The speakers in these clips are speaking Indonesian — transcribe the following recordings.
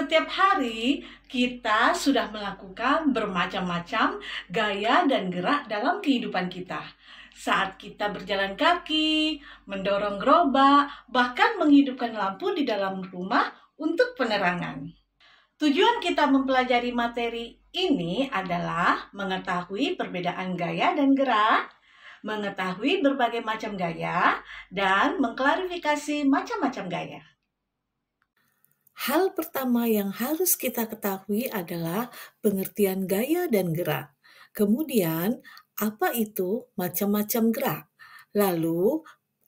Setiap hari kita sudah melakukan bermacam-macam gaya dan gerak dalam kehidupan kita. Saat kita berjalan kaki, mendorong gerobak, bahkan menghidupkan lampu di dalam rumah untuk penerangan. Tujuan kita mempelajari materi ini adalah mengetahui perbedaan gaya dan gerak, mengetahui berbagai macam gaya, dan mengklarifikasi macam-macam gaya. Hal pertama yang harus kita ketahui adalah pengertian gaya dan gerak. Kemudian, apa itu macam-macam gerak? Lalu,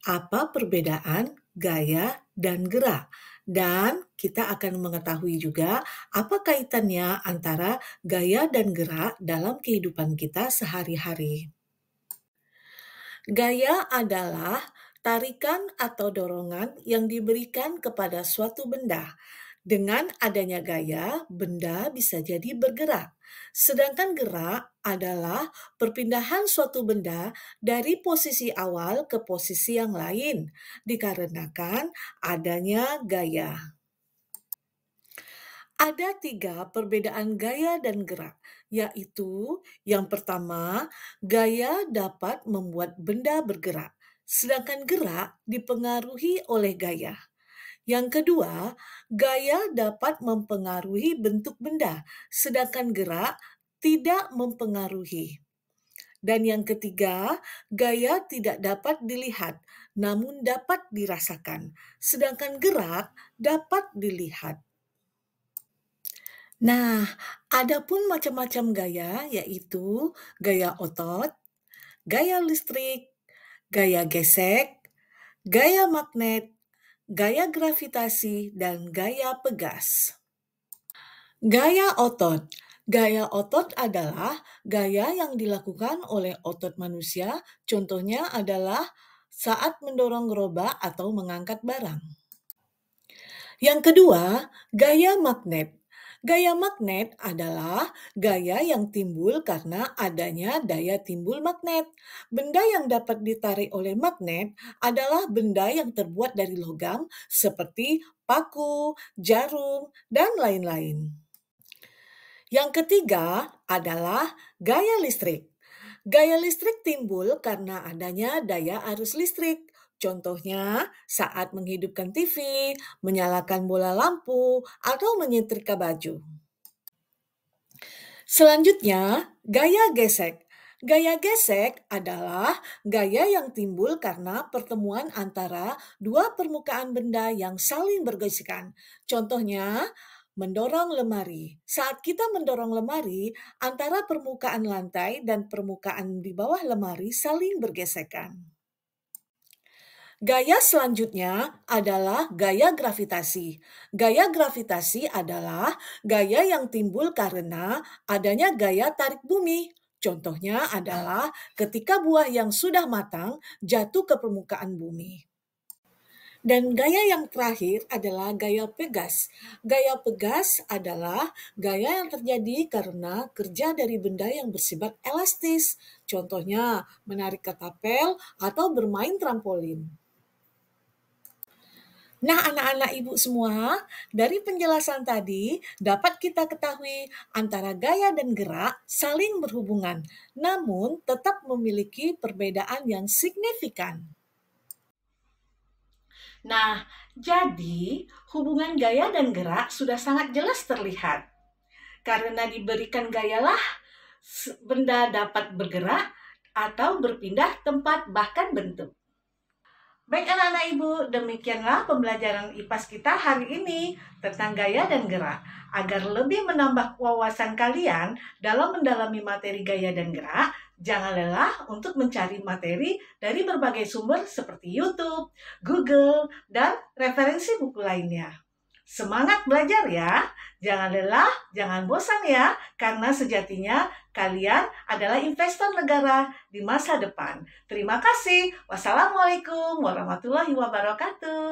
apa perbedaan gaya dan gerak? Dan kita akan mengetahui juga apa kaitannya antara gaya dan gerak dalam kehidupan kita sehari-hari. Gaya adalah tarikan atau dorongan yang diberikan kepada suatu benda. Dengan adanya gaya, benda bisa jadi bergerak. Sedangkan gerak adalah perpindahan suatu benda dari posisi awal ke posisi yang lain, dikarenakan adanya gaya. Ada 3 perbedaan gaya dan gerak, yaitu yang pertama, gaya dapat membuat benda bergerak, sedangkan gerak dipengaruhi oleh gaya. Yang kedua, gaya dapat mempengaruhi bentuk benda, sedangkan gerak tidak mempengaruhi. Dan yang ketiga, gaya tidak dapat dilihat, namun dapat dirasakan, sedangkan gerak dapat dilihat. Nah, ada pun macam-macam gaya, yaitu gaya otot, gaya listrik, gaya gesek, gaya magnet, gaya gravitasi, dan gaya pegas. Gaya otot. Gaya otot adalah gaya yang dilakukan oleh otot manusia, contohnya adalah saat mendorong gerobak atau mengangkat barang. Yang kedua, gaya magnet. Gaya magnet adalah gaya yang timbul karena adanya daya timbul magnet. Benda yang dapat ditarik oleh magnet adalah benda yang terbuat dari logam seperti paku, jarum, dan lain-lain. Yang ketiga adalah gaya listrik. Gaya listrik timbul karena adanya daya arus listrik. Contohnya saat menghidupkan TV, menyalakan bola lampu, atau menyetrika baju. Selanjutnya, gaya gesek. Gaya gesek adalah gaya yang timbul karena pertemuan antara dua permukaan benda yang saling bergesekan. Contohnya, mendorong lemari. Saat kita mendorong lemari, antara permukaan lantai dan permukaan di bawah lemari saling bergesekan. Gaya selanjutnya adalah gaya gravitasi. Gaya gravitasi adalah gaya yang timbul karena adanya gaya tarik bumi. Contohnya adalah ketika buah yang sudah matang jatuh ke permukaan bumi. Dan gaya yang terakhir adalah gaya pegas. Gaya pegas adalah gaya yang terjadi karena kerja dari benda yang bersifat elastis. Contohnya menarik ketapel atau bermain trampolin. Nah, anak-anak ibu semua, dari penjelasan tadi dapat kita ketahui antara gaya dan gerak saling berhubungan, namun tetap memiliki perbedaan yang signifikan. Nah, jadi hubungan gaya dan gerak sudah sangat jelas terlihat. Karena diberikan gayalah, benda dapat bergerak atau berpindah tempat bahkan bentuk. Baik anak-anak ibu, demikianlah pembelajaran IPAS kita hari ini tentang gaya dan gerak. Agar lebih menambah wawasan kalian dalam mendalami materi gaya dan gerak, jangan lelah untuk mencari materi dari berbagai sumber seperti YouTube, Google, dan referensi buku lainnya. Semangat belajar ya! Jangan lelah, jangan bosan ya, karena sejatinya kalian adalah investor negara di masa depan. Terima kasih. Wassalamualaikum warahmatullahi wabarakatuh.